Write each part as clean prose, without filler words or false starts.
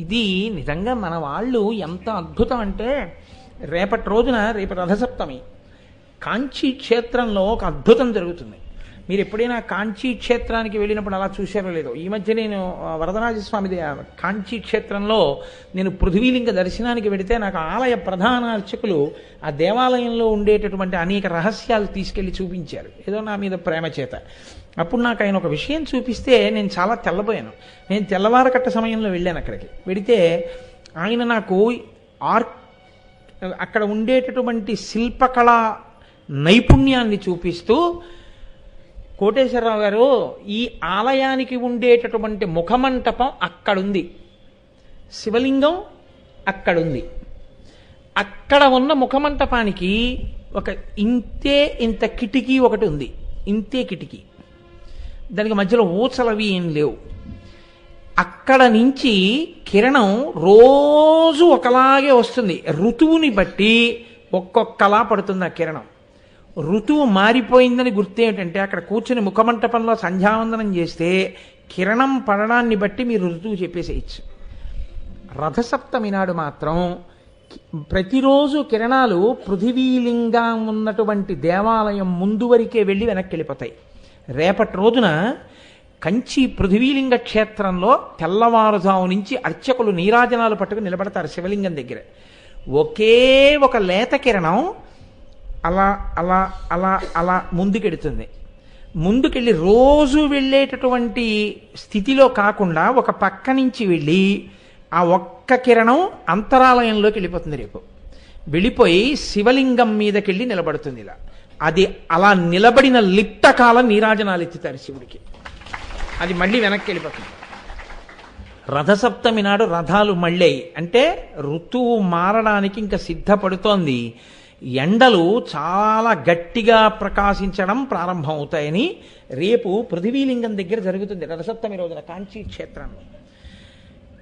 ఇది నిజంగా మన వాళ్ళు ఎంత అద్భుతం అంటే, రేపు రథసప్తమి, కాంచీ క్షేత్రంలో ఒక అద్భుతం జరుగుతుంది. మీరు ఎప్పుడైనా కాంచీ క్షేత్రానికి వెళ్ళినప్పుడు అలా చూశారో లేదో, ఈ మధ్య నేను వరదరాజస్వామి కాంచీ క్షేత్రంలో నేను పృథ్వీలింగ దర్శనానికి వెడితే నాకు ఆలయ ప్రధాన అర్చకులు ఆ దేవాలయంలో ఉండేటటువంటి అనేక రహస్యాలు తీసుకెళ్లి చూపించారు, ఏదో నా మీద ప్రేమ చేత. అప్పుడు నాకు ఆయన ఒక విషయం చూపిస్తే నేను చాలా తెల్లబోయాను. నేను తెల్లవారకట్ట సమయంలో వెళ్ళాను అక్కడికి. వెడితే ఆయన నాకు అక్కడ ఉండేటటువంటి శిల్పకళా నైపుణ్యాన్ని చూపిస్తూ, కోటేశ్వరరావు గారు, ఈ ఆలయానికి ఉండేటటువంటి ముఖమంటపం అక్కడుంది, శివలింగం అక్కడుంది, అక్కడ ఉన్న ముఖమంటపానికి ఒక ఇంత కిటికీ ఒకటి ఉంది, ఇంతే కిటికీ, దానికి మధ్యలో ఊచలవి ఏం లేవు. అక్కడ నుంచి కిరణం రోజు ఒకలాగే వస్తుంది, ఋతువుని బట్టి ఒక్కొక్కలా పడుతుంది ఆ కిరణం. ఋతువు మారిపోయిందని గుర్తేమిటంటే, అక్కడ కూర్చుని ముఖమంటపంలో సంధ్యావందనం చేస్తే కిరణం పడడాన్ని బట్టి మీరు ఋతువు చెప్పేసేయచ్చు. రథసప్తమి నాడు మాత్రం ప్రతిరోజు కిరణాలు పృథివీలింగం ఉన్నటువంటి దేవాలయం ముందు వరకే వెళ్ళి వెనక్కి వెళ్ళిపోతాయి. రేపటి రోజున కంచి పృథివీలింగ క్షేత్రంలో తెల్లవారుజాము నుంచి అర్చకులు నీరాజనాలు పట్టుకుని నిలబడతారు శివలింగం దగ్గర. ఒకే ఒక లేత కిరణం అలా అలా అలా అలా ముందుకెడుతుంది. ముందుకెళ్ళి రోజు వెళ్ళేటటువంటి స్థితిలో కాకుండా ఒక పక్క నుంచి వెళ్ళి ఆ ఒక్క కిరణం అంతరాలయంలోకి వెళ్ళిపోతుంది. రేపు వెళ్ళిపోయి శివలింగం మీదకెళ్ళి నిలబడుతుంది. ఇలా అది అలా నిలబడిన లిప్త కాలం నీరాజనాలు ఎత్తుతారు శివుడికి, అది మళ్ళీ వెనక్కి వెళ్ళిపోతుంది. రథసప్తమి నాడు రథాలు మళ్ళీ, అంటే ఋతువు మారడానికి ఇంకా సిద్ధపడుతోంది. ఎండలు చాలా గట్టిగా ప్రకాశించడం ప్రారంభం అవుతాయని రేపు పృథివీలింగం దగ్గర జరుగుతుంది రథసప్తమి రోజున కాంచీ క్షేత్రంలో.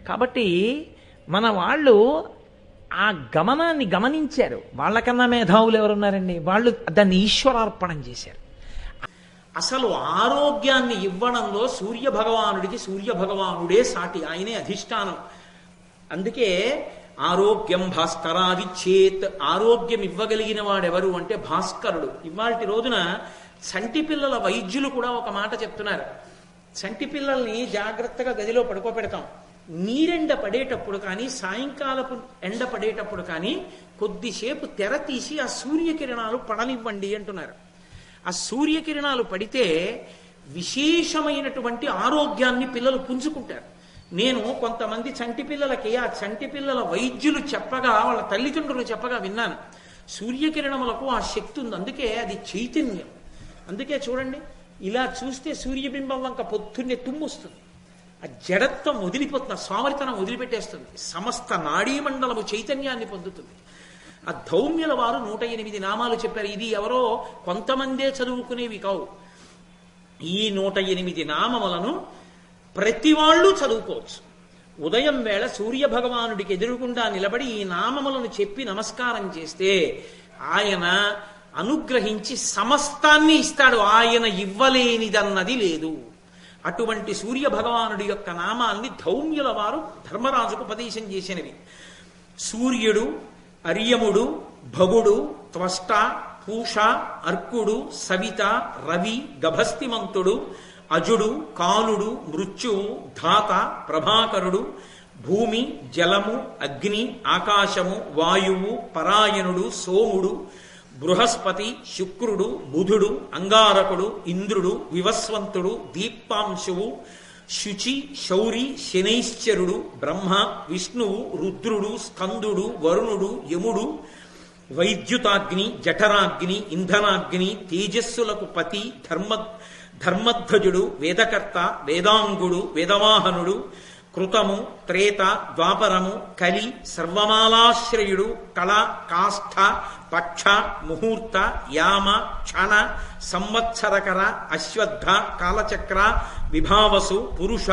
కాబట్టి మన వాళ్ళు ఆ గమనాన్ని గమనించారు. వాళ్ళకన్నా మేధావులు ఎవరున్నారండి? వాళ్ళు దాన్ని ఈశ్వరార్పణం చేశారు. అసలు ఆరోగ్యాన్ని ఇవ్వడంలో సూర్య భగవానుడే సాటి, ఆయనే అధిష్టానం. అందుకే ఆరోగ్యం భాస్కరాది చేత్, ఆరోగ్యం ఇవ్వగలిగిన వాడెవరు అంటే భాస్కరుడు. ఇవాళ రోజున చంటి పిల్లల వైద్యులు కూడా ఒక మాట చెప్తున్నారు. చంటి పిల్లల్ని జాగ్రత్తగా గదిలో పడుకోబెడతాం, నీరెండ పడేటప్పుడు కానీ సాయంకాలపు ఎండ పడేటప్పుడు కానీ కొద్దిసేపు తెర తీసి ఆ సూర్యకిరణాలు పడనివ్వండి అంటున్నారు. ఆ సూర్యకిరణాలు పడితే విశేషమైనటువంటి ఆరోగ్యాన్ని పిల్లలు పుంజుకుంటారు. నేను కొంతమంది చంటి పిల్లలకి ఆ చంటి పిల్లల వైద్యులు చెప్పగా, వాళ్ళ తల్లిదండ్రులు చెప్పగా విన్నాను. సూర్యకిరణములకు ఆ శక్తి ఉంది, అందుకే అది చైతన్యం. అందుకే చూడండి, ఇలా చూస్తే సూర్యబింబం వంక పొద్దున్నే తుమ్మొస్తుంది, ఆ జడత్వం వదిలిపోతుంది, ఆ సోమరితనం వదిలిపెట్టేస్తుంది, సమస్త నాడీమండలము చైతన్యాన్ని పొందుతుంది. ఆ ధౌమ్యుల వారు 108 నామాలు చెప్పారు. ఇది ఎవరో కొంతమందే చదువుకునేవి కావు. ఈ 108 నామములను ప్రతి వాళ్ళు చదువుకోవచ్చు. ఉదయం వేళ సూర్య భగవానుడికి ఎదురుగుండా నిలబడి ఈ నామములను చెప్పి నమస్కారం చేస్తే ఆయన అనుగ్రహించి సమస్తాన్ని ఇస్తాడు. ఆయన ఇవ్వలేనిదన్నది లేదు. అటువంటి సూర్య భగవానుడి యొక్క నామాల్ని ధౌమ్యుల వారు ధర్మరాజుకు ఉపదేశం చేసినవి. సూర్యుడు, అర్యముడు, భగుడు, త్వష్ట, పూష, అర్కుడు, సవిత, రవి, గభస్తిమంతుడు, అజుడు, కాలుడు, మృత్యువు, ధాత, ప్రభాకరుడు, భూమి, జలము, అగ్ని, ఆకాశము, వాయువు, పరాయణుడు, సోముడు, బృహస్పతి, శుక్రుడు, బుధుడు, అంగారకుడు, ఇంద్రుడు, వివస్వంతుడు, దీప్తాంశువు, శుచి, శౌరి, శనైశ్చరుడు, బ్రహ్మ, విష్ణువు, రుద్రుడు, స్కందుడు, వరుణుడు, యముడు, వైద్యుతాగ్ని, జఠరాగ్ని, ఇంధనాగ్ని, తేజస్సులకు పతి, ధర్మధ్వజుడు, వేదకర్త, వేదాంగుడు, వేదవాహనుడు, కృతము, త్రేత, ద్వాపరము, కలి, సర్వమాలాశ్రయుడు, కళ, కాష్ఠ, పక్ష, ముహూర్త, యామ, క్షణ, సంవత్సరకర, అశ్వత్థ, కాలచక్ర, విభావసు, పురుష,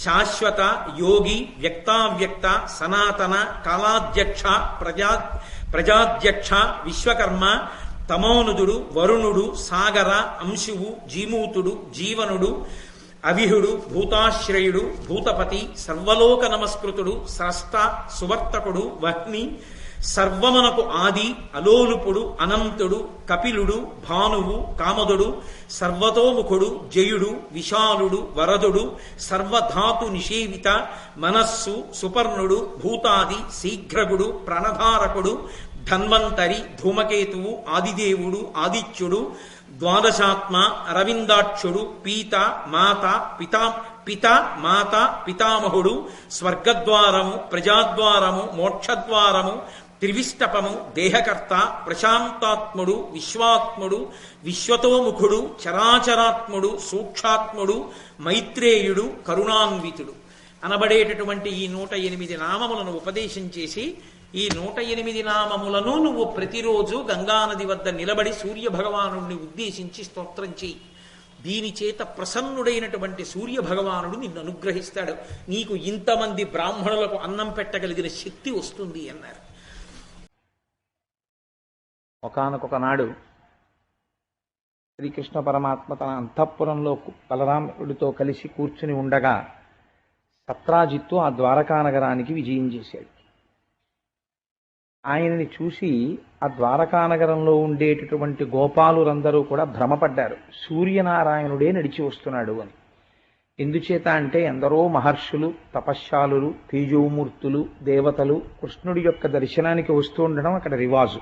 శాశ్వత, యోగి, వ్యక్తావ్యక్త, సనాతన, కాలాధ్యక్ష, ప్రజాధ్యక్ష, విశ్వకర్మ, తమోనుదుడు, వరుణుడు, సాగర, అంశువు, జీమూతుడు, జీవనుడు, అవిహుడు, భూతాశ్రయుడు, భూతపతి, సర్వలోక నమస్కృతుడు, స్రష్ట, సువర్తకుడు, వహ్ని, సర్వమనకు ఆది, అలోలుపుడు, అనంతుడు, కపిలుడు, భానువు, కామదుడు, సర్వతోముఖుడు, జయుడు, విశాలుడు, వరదుడు, సర్వధాతు నిషేవిత, మనస్సు, సుపర్ణుడు, భూతాది, శీఘ్రగుడు, ప్రణధారకుడు, ధన్వంతరి, ధూమకేతువు, ఆదిదేవుడు, ఆదిత్యుడు, ద్వాదశాత్మ, అరవిందాక్షుడు, పీత, మాత, పిత, మాత, పితామహుడు, స్వర్గద్వారము, ప్రజాద్వారము, మోక్షద్వారము, త్రివిష్టపము, దేహకర్త, ప్రశాంతాత్ముడు, విశ్వాత్ముడు, విశ్వతోముఖుడు, చరాచరాత్ముడు, సూక్షాత్ముడు, మైత్రేయుడు, కరుణాన్వితుడు అనబడేటటువంటి ఈ 108 నామములను ఉపదేశం చేసి, ఈ 108 నామములను నువ్వు ప్రతిరోజు గంగానది వద్ద నిలబడి సూర్య భగవానుడిని ఉద్దేశించి స్తోత్రం చేయి. దీని చేత ప్రసన్నుడైనటువంటి సూర్య భగవానుడు నిన్ను అనుగ్రహిస్తాడు. నీకు ఇంతమంది బ్రాహ్మణులకు అన్నం పెట్టగలిగిన శక్తి వస్తుంది అన్నారు. ఒకానొక నాడు శ్రీకృష్ణ పరమాత్మ తన అంతఃపురంలో బలరాముడితో కలిసి కూర్చుని ఉండగా సత్రాజిత్తు ఆ ద్వారకా నగరానికి విజయం చేశాడు. ఆయనని చూసి ఆ ద్వారకానగరంలో ఉండేటటువంటి గోపాలురందరూ కూడా భ్రమపడ్డారు, సూర్యనారాయణుడే నడిచి వస్తున్నాడు అని. ఎందుచేత అంటే ఎందరో మహర్షులు, తపశ్శాలురు, తేజోమూర్తులు, దేవతలు కృష్ణుడి యొక్క దర్శనానికి వస్తూ ఉండడం అక్కడ రివాజు.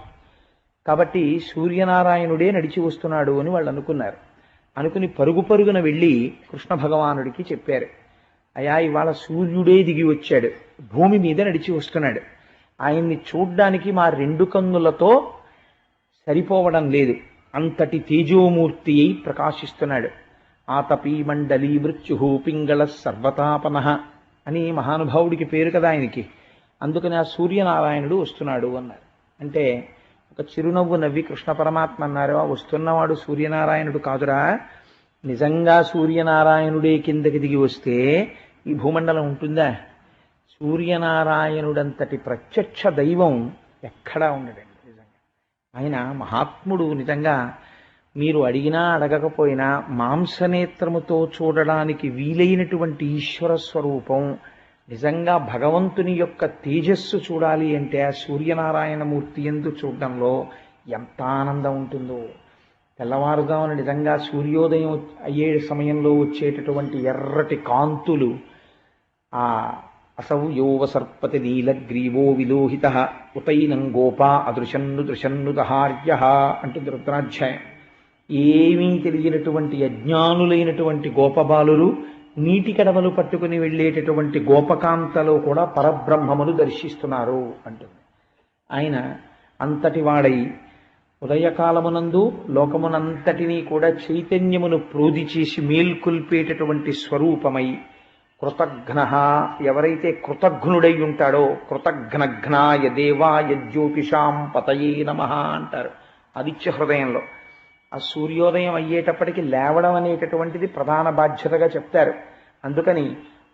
కాబట్టి సూర్యనారాయణుడే నడిచి వస్తున్నాడు అని వాళ్ళు అనుకున్నారు. అనుకుని పరుగు పరుగున వెళ్ళి కృష్ణ భగవానుడికి చెప్పారు, అయా ఇవాళ సూర్యుడే దిగి వచ్చాడు, భూమి మీద నడిచి వస్తున్నాడు. ఆయన్ని చూడ్డానికి మా 2 కన్నులతో సరిపోవడం లేదు, అంతటి తేజోమూర్తి అయి ప్రకాశిస్తున్నాడు. ఆతపీ మండలీ మృత్యు పింగళ సర్వతాపన అని మహానుభావుడికి పేరు కదా ఆయనకి. అందుకని ఆ సూర్యనారాయణుడు వస్తున్నాడు అన్నారు. అంటే ఒక చిరునవ్వు నవ్వి కృష్ణ పరమాత్మ అన్నారు, ఆ వస్తున్నవాడు సూర్యనారాయణుడు కాదురా, నిజంగా సూర్యనారాయణుడే కిందకి దిగి వస్తే ఈ భూమండలం ఉంటుందా? సూర్యనారాయణుడంతటి ప్రత్యక్ష దైవం ఎక్కడా ఉండడండి. నిజంగా ఆయన మహాత్ముడు. నిజంగా మీరు అడిగినా అడగకపోయినా మాంసనేత్రముతో చూడడానికి వీలైనటువంటి ఈశ్వర స్వరూపం. నిజంగా భగవంతుని యొక్క తేజస్సు చూడాలి అంటే ఆ సూర్యనారాయణమూర్తి యందు చూడడంలో ఎంత ఆనందం ఉంటుందో. తెల్లవారుగామున నిజంగా సూర్యోదయం అయ్యే సమయంలో వచ్చేటటువంటి ఎర్రటి కాంతులు, ఆ అసౌ యోవ సర్పతి నీలగ్రీవో విలోహిత ఉపైనం గోపా అదృశన్ను దృశన్ను దహార్య అంటుంది రుద్రాధ్యాయం. ఏమీ తెలియనటువంటి అజ్ఞానులైన గోపబాలురు నీటి కడవలు పట్టుకుని వెళ్ళేటటువంటి గోపకాంతలో కూడా పరబ్రహ్మమును దర్శిస్తున్నారు అంటుంది. ఆయన అంతటి వాడై ఉదయకాలమునందు లోకమునంతటినీ కూడా చైతన్యమును ప్రోధి చేసి మేల్కొల్పేటటువంటి స్వరూపమై కృతఘ్న, ఎవరైతే కృతఘ్నుడై ఉంటాడో, కృతఘ్నఘ్నాయ దేవాయ జ్యోతిషాం పతయే నమః అంటారు ఆదిత్య హృదయంలో. ఆ సూర్యోదయం అయ్యేటప్పటికి లేవడం అనేటటువంటిది ప్రధాన బాధ్యతగా చెప్తారు. అందుకని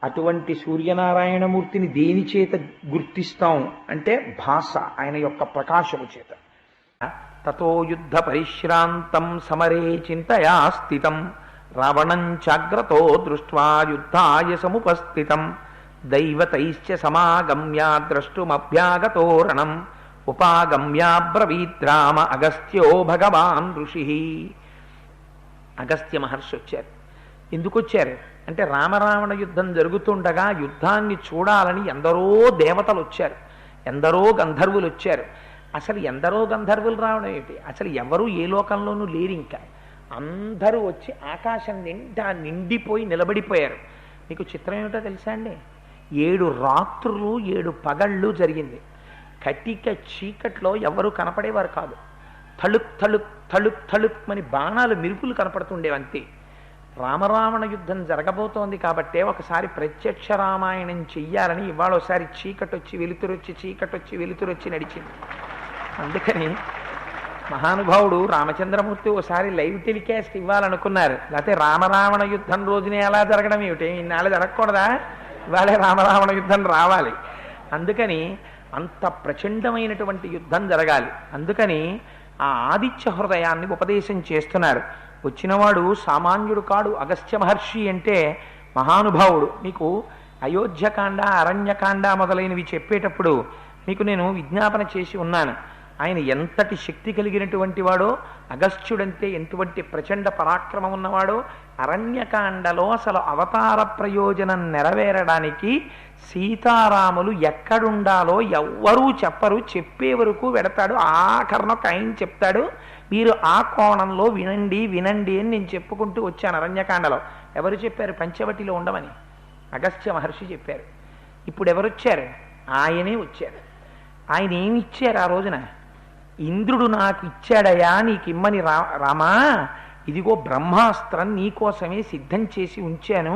అటువంటి సూర్యనారాయణమూర్తిని దేని చేత గుర్తిస్తాం అంటే భాష, ఆయన యొక్క ప్రకాశము చేత. తతో యుద్ధ పరిశ్రాంతం సమరే చింతయా స్థితం రావణం చాగ్రతో దృష్ట్వా యుద్ధాయ సముపస్థితం దైవతైశ్చ సమాగమ్య ద్రష్టుమభ్యాగతో రణం ఉపాగమ్యాబ్రవీద్రామ అగస్త్యో భగవాన్ ఋషి. అగస్త్య మహర్షి వచ్చారు. ఎందుకు వచ్చారు అంటే రామరావణ యుద్ధం జరుగుతుండగా యుద్ధాన్ని చూడాలని ఎందరో దేవతలు వచ్చారు, ఎందరో గంధర్వులు వచ్చారు. అసలు ఎందరో గంధర్వులు రావడం ఏంటి, అసలు ఎవరు ఏ లోకంలోనూ లేరు. ఇంకా అందరూ వచ్చి ఆకాశం నిండా నిండిపోయి నిలబడిపోయారు. మీకు చిత్రం ఏమిటో తెలుసా అండి, 7 రాత్రులు 7 పగళ్ళు జరిగింది. కటిక చీకట్లో ఎవరు కనపడేవారు కాదు. తళుక్ తళుక్ తళుక్ తళుక్ అని బాణాలు మెరుపులు కనపడుతుండేవి అంతే. రామరావణ యుద్ధం జరగబోతోంది కాబట్టే ఒకసారి ప్రత్యక్ష రామాయణం చెయ్యాలని ఇవాళ ఒకసారి చీకటొచ్చి వెలుతురొచ్చి చీకటొచ్చి వెలుతురొచ్చి నడిచింది. అందుకని మహానుభావుడు రామచంద్రమూర్తి ఒకసారి లైవ్ టెలికాస్ట్ ఇవ్వాలనుకున్నారు. లేకపోతే రామరావణ యుద్ధం రోజునే ఎలా జరగడం ఏమిటి, ఇన్నాళ్ళు జరగకూడదా, ఇవాళే రామరావణ యుద్ధం రావాలి. అందుకని అంత ప్రచండమైనటువంటి యుద్ధం జరగాలి. అందుకని ఆ ఆదిత్య హృదయాన్ని ఉపదేశం చేస్తున్నారు. వచ్చినవాడు సామాన్యుడు కాడు. అగస్త్య మహర్షి అంటే మహానుభావుడు. మీకు అయోధ్యకాండ, అరణ్యకాండ మొదలైనవి చెప్పేటప్పుడు మీకు నేను విజ్ఞాపన చేసి ఉన్నాను. ఆయన ఎంతటి శక్తి కలిగినటువంటి వాడో, అగస్త్యుడంటే ఎంటువంటి ప్రచండ పరాక్రమం ఉన్నవాడో. అరణ్యకాండలో అసలు అవతార ప్రయోజనం నెరవేరడానికి సీతారాములు ఎక్కడుండాలో ఎవ్వరూ చెప్పరు, చెప్పే వరకు వెడతాడు. ఆఖరణ ఒక ఆయన చెప్తాడు, మీరు ఆ కోణంలో వినండి వినండి అని నేను చెప్పుకుంటూ వచ్చాను. అరణ్యకాండలో ఎవరు చెప్పారు? పంచవటిలో ఉండమని అగస్త్య మహర్షి చెప్పారు. ఇప్పుడు ఎవరు వచ్చారు? ఆయనే వచ్చారు. ఆయన ఏమి ఇచ్చారు ఆ రోజున? ఇంద్రుడు నాకు ఇచ్చాడయా నీకిమ్మని రామా, ఇదిగో బ్రహ్మాస్త్రం నీకోసమే సిద్ధం చేసి ఉంచాను,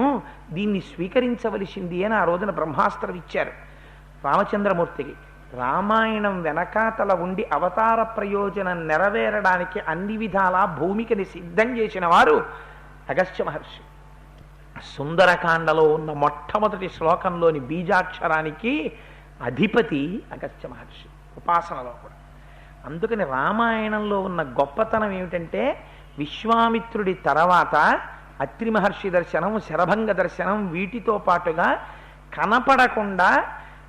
దీన్ని స్వీకరించవలసింది అని ఆ రోజున బ్రహ్మాస్త్రం ఇచ్చారు రామచంద్రమూర్తికి. రామాయణం వెనకాతల ఉండి అవతార ప్రయోజనం నెరవేరడానికి అన్ని విధాలా భూమికని సిద్ధం చేసిన వారు అగస్త్య మహర్షి. సుందరకాండలో ఉన్న మొట్టమొదటి శ్లోకంలోని బీజాక్షరానికి అధిపతి అగస్త్య మహర్షి, ఉపాసనలో కూడా. అందుకని రామాయణంలో ఉన్న గొప్పతనం ఏమిటంటే, విశ్వామిత్రుడి తర్వాత అత్రి మహర్షి దర్శనం, శరభంగ దర్శనం, వీటితో పాటుగా కనపడకుండా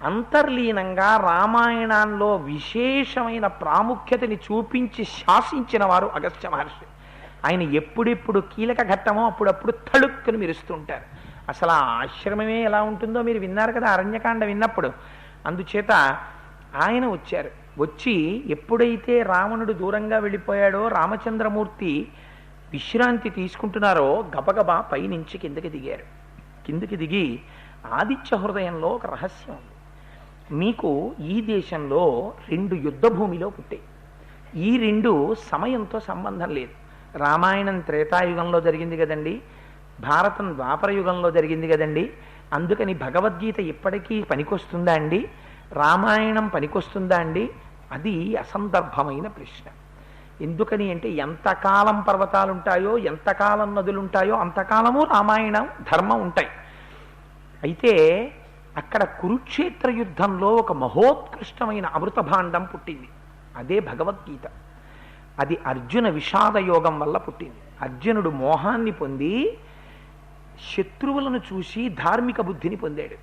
అంతర్లీనంగా రామాయణంలో విశేషమైన ప్రాముఖ్యతని చూపించి శాసించిన వారు అగస్త్య మహర్షి. ఆయన ఎప్పుడెప్పుడు కీలక ఘట్టమో అప్పుడప్పుడు తళుక్కుని మెరుస్తుంటారు. అసలు ఆ ఆశ్రమమే ఎలా ఉంటుందో మీరు విన్నారు కదా అరణ్యకాండ విన్నప్పుడు. అందుచేత ఆయన వచ్చారు. వచ్చి ఎప్పుడైతే రావణుడు దూరంగా వెళ్ళిపోయాడో, రామచంద్రమూర్తి విశ్రాంతి తీసుకుంటున్నారో, గబగబా పైనుంచి కిందకి దిగారు. కిందకి దిగి ఆదిత్య హృదయంలో ఒక రహస్యం ఉంది. మీకు ఈ దేశంలో 2 యుద్ధ భూమిలో పుట్టాయి. ఈ 2 సమయంతో సంబంధం లేదు. రామాయణం త్రేతాయుగంలో జరిగింది కదండి, భారతం ద్వాపర యుగంలో జరిగింది కదండి. అందుకని భగవద్గీత ఇప్పటికీ పనికొస్తుందా అండి? రామాయణం పనికొస్తుందా అండి? అది అసందర్భమైన ప్రశ్న. ఎందుకని అంటే, ఎంతకాలం పర్వతాలుంటాయో, ఎంతకాలం నదులుంటాయో అంతకాలము రామాయణం ధర్మం ఉంటాయి. అయితే అక్కడ కురుక్షేత్ర యుద్ధంలో ఒక మహోత్కృష్టమైన అమృత భాండం పుట్టింది. అదే భగవద్గీత. అది అర్జున విషాద యోగం వల్ల పుట్టింది. అర్జునుడు మోహాన్ని పొంది శత్రువులను చూసి ధార్మిక బుద్ధిని పొందాడు.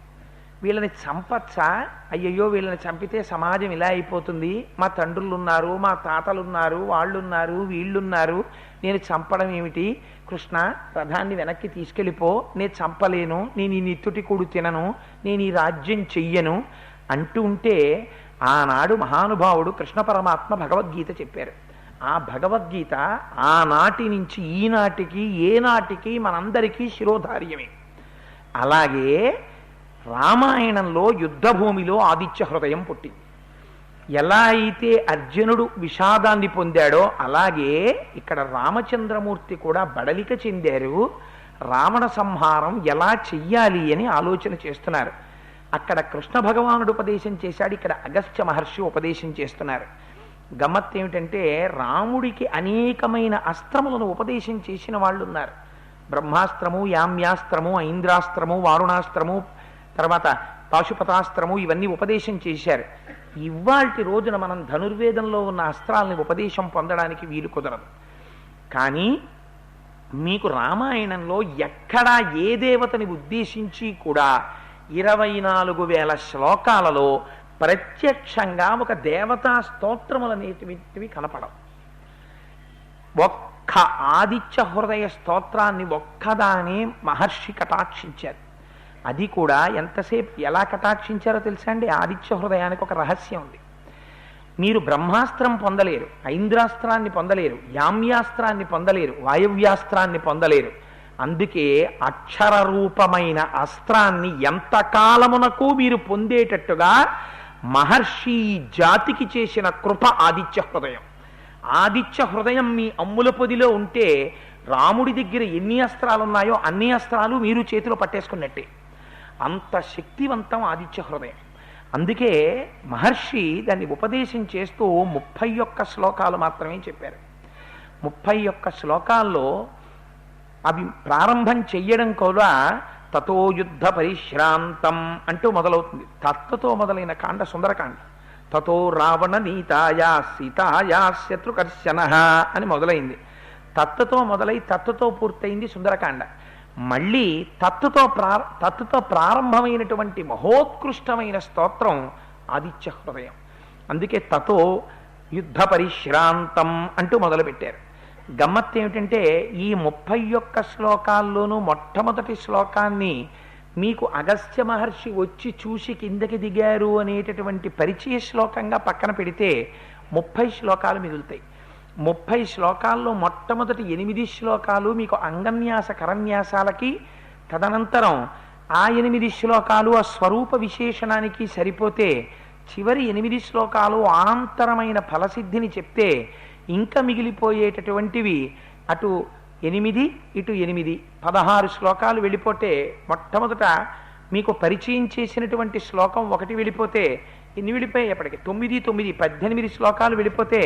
వీళ్ళని చంపచ్చా? అయ్యయ్యో వీళ్ళని చంపితే సమాజం ఇలా అయిపోతుంది, మా తండ్రులు ఉన్నారు, మా తాతలు ఉన్నారు, వాళ్ళున్నారు, వీళ్ళున్నారు, నేను చంపడం ఏమిటి? కృష్ణ రథాన్ని వెనక్కి తీసుకెళ్ళిపో, నేను చంపలేను, నేను ఈ నిత్తుటి కూడు తినను, నేను ఈ రాజ్యం చెయ్యను అంటూ ఉంటే, ఆనాడు మహానుభావుడు కృష్ణ పరమాత్మ భగవద్గీత చెప్పారు. ఆ భగవద్గీత ఆనాటి నుంచి ఈనాటికి ఏనాటికి మనందరికీ శిరోధార్యమే. అలాగే రామాయణంలో యుద్ధభూమిలో ఆదిత్య హృదయం పుట్టింది. ఎలా అయితే అర్జునుడు విషాదాన్ని పొందాడో అలాగే ఇక్కడ రామచంద్రమూర్తి కూడా బడలిక చెందారు. రావణ సంహారం ఎలా చెయ్యాలి అని ఆలోచన చేస్తున్నారు. అక్కడ కృష్ణ భగవానుడు ఉపదేశం చేశాడు, ఇక్కడ అగస్త్య మహర్షి ఉపదేశం చేస్తున్నారు. గమ్మత్ ఏమిటంటే, రాముడికి అనేకమైన అస్త్రములను ఉపదేశం చేసిన వాళ్ళు ఉన్నారు. బ్రహ్మాస్త్రము, యామ్యాస్త్రము, ఐంద్రాస్త్రము, వారుణాస్త్రము, తర్వాత పాశుపతాస్త్రము, ఇవన్నీ ఉపదేశం చేశారు. ఇవాల్టి రోజున మనం ధనుర్వేదంలో ఉన్న అస్త్రాలని ఉపదేశం పొందడానికి వీలు కుదరదు. కానీ మీకు రామాయణంలో ఎక్కడా ఏ దేవతని ఉద్దేశించి కూడా 24,000 శ్లోకాలలో ప్రత్యక్షంగా ఒక దేవతా స్తోత్రములనేటివి కనపడవు. ఒక్క ఆదిత్య హృదయ స్తోత్రాన్ని ఒక్కదానే మహర్షి కటాక్షించారు. అది కూడా ఎంతసేపు ఎలా కటాక్షించారో తెలుసా అండి? ఆదిత్య హృదయానికి ఒక రహస్యం ఉంది. మీరు బ్రహ్మాస్త్రం పొందలేరు, ఐంద్రాస్త్రాన్ని పొందలేరు, యామ్యాస్త్రాన్ని పొందలేరు, వాయవ్యాస్త్రాన్ని పొందలేరు. అందుకే అక్షర రూపమైన అస్త్రాన్ని ఎంతకాలమునకు మీరు పొందేటట్టుగా మహర్షి జాతికి చేసిన కృప ఆదిత్య హృదయం. ఆదిత్య హృదయం మీ అమ్ముల పొదిలో ఉంటే రాముడి దగ్గర ఎన్ని అస్త్రాలు ఉన్నాయో అన్ని అస్త్రాలు మీరు చేతిలో పట్టేసుకున్నట్టే. అంత శక్తివంతం ఆదిత్య హృదయం. అందుకే మహర్షి దాన్ని ఉపదేశం చేస్తూ 31 శ్లోకాలు మాత్రమే చెప్పారు. 31 శ్లోకాల్లో అవి ప్రారంభం చెయ్యడం కూడా తతో యుద్ధ పరిశ్రాంతం అంటూ మొదలవుతుంది. తత్వతో మొదలైన కాండ సుందరకాండ. తతో రావణ నీతాయా సీతాయా శత్రుకర్షణ అని మొదలైంది. తత్తుతో మొదలై తత్తుతో పూర్తయింది సుందరకాండ. మళ్ళీ తత్తుతో ప్రారంభమైనటువంటి మహోత్కృష్టమైన స్తోత్రం ఆదిత్య హృదయం. అందుకే తతో యుద్ధ పరిశ్రాంతం అంటూ మొదలుపెట్టారు. గమ్మత్తు ఏమిటంటే ఈ 31 శ్లోకాల్లోనూ మొట్టమొదటి శ్లోకాన్ని మీకు అగస్త్య మహర్షి వచ్చి చూసి కిందకి దిగారు అనేటటువంటి పరిచయ శ్లోకంగా పక్కన పెడితే 30 శ్లోకాలు మిగులుతాయి. 30 శ్లోకాల్లో మొట్టమొదటి 8 శ్లోకాలు మీకు అంగన్యాస కరన్యాసాలకి, తదనంతరం ఆ 8 శ్లోకాలు ఆ స్వరూప విశేషణానికి సరిపోతే చివరి 8 శ్లోకాలు అనంతరమైన ఫలసిద్ధిని చెప్తే ఇంకా మిగిలిపోయేటటువంటివి అటు 8 ఇటు 8 16 శ్లోకాలు వెళ్ళిపోతే మొట్టమొదట మీకు పరిచయం చేసినటువంటి శ్లోకం ఒకటి వెళ్ళిపోతే ఎన్ని వెళ్ళిపోయాయి అప్పటికి 9 9 18 శ్లోకాలు వెళ్ళిపోతే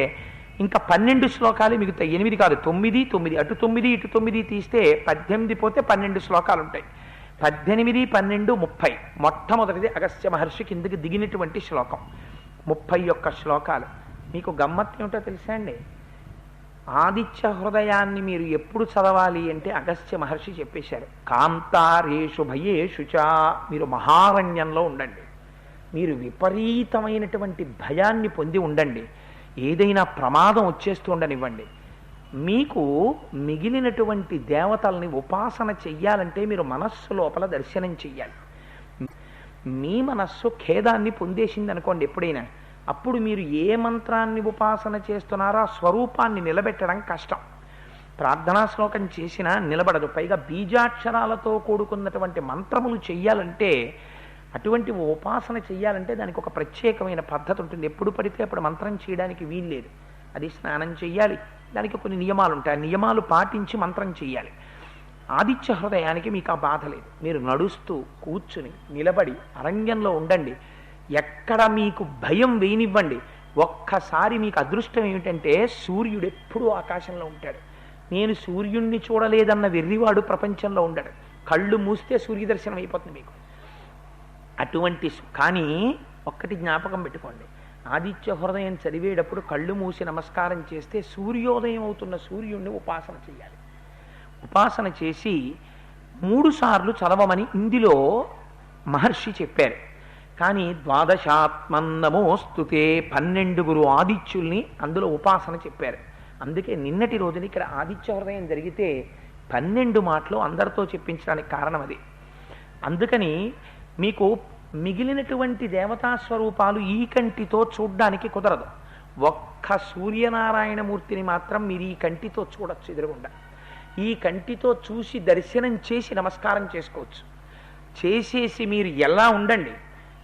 ఇంకా 12 శ్లోకాలు మిగుతాయి. 8 కాదు 9 9 అటు 9 ఇటు 9 తీస్తే 18 పోతే 12 శ్లోకాలు ఉంటాయి. 18 12 30 మొట్టమొదటిది అగస్త్య మహర్షి కిందకి దిగినటువంటి శ్లోకం 31 శ్లోకాలు. మీకు గమ్మత్తు ఏమిటో తెలుసా అండి? ఆదిత్య హృదయాన్ని మీరు ఎప్పుడు చదవాలి అంటే అగస్త్య మహర్షి చెప్పేశారు. కాంతారేషు భయేషు చ, మీరు మహారణ్యంలో ఉండండి, మీరు విపరీతమైనటువంటి భయాన్ని పొంది ఉండండి, ఏదైనా ప్రమాదం వచ్చేస్తూ ఉండనివ్వండి. మీకు మిగిలినటువంటి దేవతల్ని ఉపాసన చెయ్యాలంటే మీరు మనస్సు లోపల దర్శనం చెయ్యాలి. మీ మనస్సు ఖేదాన్ని పొందేసింది అనుకోండి ఎప్పుడైనా, అప్పుడు మీరు ఏ మంత్రాన్ని ఉపాసన చేస్తున్నారో ఆ స్వరూపాన్ని నిలబెట్టడం కష్టం. ప్రార్థనా శ్లోకం చేసినా నిలబడదు. పైగా బీజాక్షరాలతో కూడుకున్నటువంటి మంత్రములు చెయ్యాలంటే, అటువంటి ఉపాసన చెయ్యాలంటే దానికి ఒక ప్రత్యేకమైన పద్ధతి ఉంటుంది. ఎప్పుడు పడితే అప్పుడు మంత్రం చేయడానికి వీల్లేదు. అది స్నానం చెయ్యాలి, దానికి కొన్ని నియమాలు ఉంటాయి. ఆ నియమాలు పాటించి మంత్రం చెయ్యాలి. ఆదిత్య హృదయానికి మీకు ఆ బాధ లేదు. మీరు నడుస్తూ కూర్చుని నిలబడి అరణ్యంలో ఉండండి, ఎక్కడ మీకు భయం వేయనివ్వండి. ఒక్కసారి మీకు అదృష్టం ఏమిటంటే సూర్యుడు ఎప్పుడూ ఆకాశంలో ఉంటాడు. నేను సూర్యుడిని చూడలేదన్న వెర్రివాడు ప్రపంచంలో ఉండడు. కళ్ళు మూస్తే సూర్యదర్శనం అయిపోతుంది మీకు. అటువంటి కానీ ఒక్కటి జ్ఞాపకం పెట్టుకోండి, ఆదిత్య హృదయం చదివేటప్పుడు కళ్ళు మూసి నమస్కారం చేస్తే సూర్యోదయం అవుతున్న సూర్యుడిని ఉపాసన చేయాలి. ఉపాసన చేసి 3 సార్లు చదవమని ఇందులో మహర్షి చెప్పారు. కానీ ద్వాదశాత్మన్నమోస్తుతే 12 ఆదిత్యుల్ని అందులో ఉపాసన చెప్పారు. అందుకే నిన్నటి రోజున ఇక్కడ ఆదిత్య హృదయం జరిగితే 12 మాటలు అందరితో చెప్పించడానికి కారణం అది. అందుకని మీకు మిగిలినటువంటి దేవతా స్వరూపాలు ఈ కంటితో చూడ్డానికి కుదరదు. ఒక్క సూర్యనారాయణమూర్తిని మాత్రం మీరు ఈ కంటితో చూడొచ్చు ఎదురుగుండా. ఈ కంటితో చూసి దర్శనం చేసి నమస్కారం చేసుకోవచ్చు. చేసేసి మీరు ఎలా ఉండండి,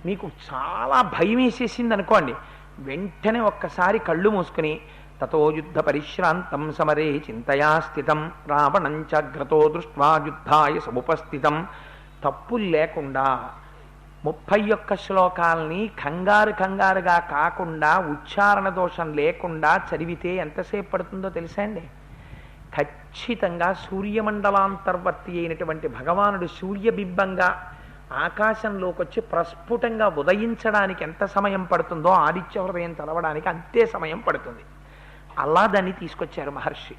మీకు చాలా భయం వేసేసింది అనుకోండి, వెంటనే ఒక్కసారి కళ్ళు మూసుకుని తతో యుద్ధ పరిశ్రాంతం సమరే చింతయా స్థితం రావణంచాగ్రతో దృష్ట్వా యుద్ధాయ సముపస్థితం, తప్పులు లేకుండా 31 శ్లోకాలని కంగారుగా కాకుండా ఉచ్చారణ దోషం లేకుండా చదివితే ఎంతసేపు పడుతుందో తెలుసా అండి? ఖచ్చితంగా సూర్యమండలాంతర్వర్తి అయినటువంటి భగవానుడు సూర్యబింబంగా ఆకాశంలోకి వచ్చి ప్రస్ఫుటంగా ఉదయించడానికి ఎంత సమయం పడుతుందో ఆదిత్య హృదయం చదవడానికి అంతే సమయం పడుతుంది. అలా దాన్ని తీసుకొచ్చారు మహర్షి.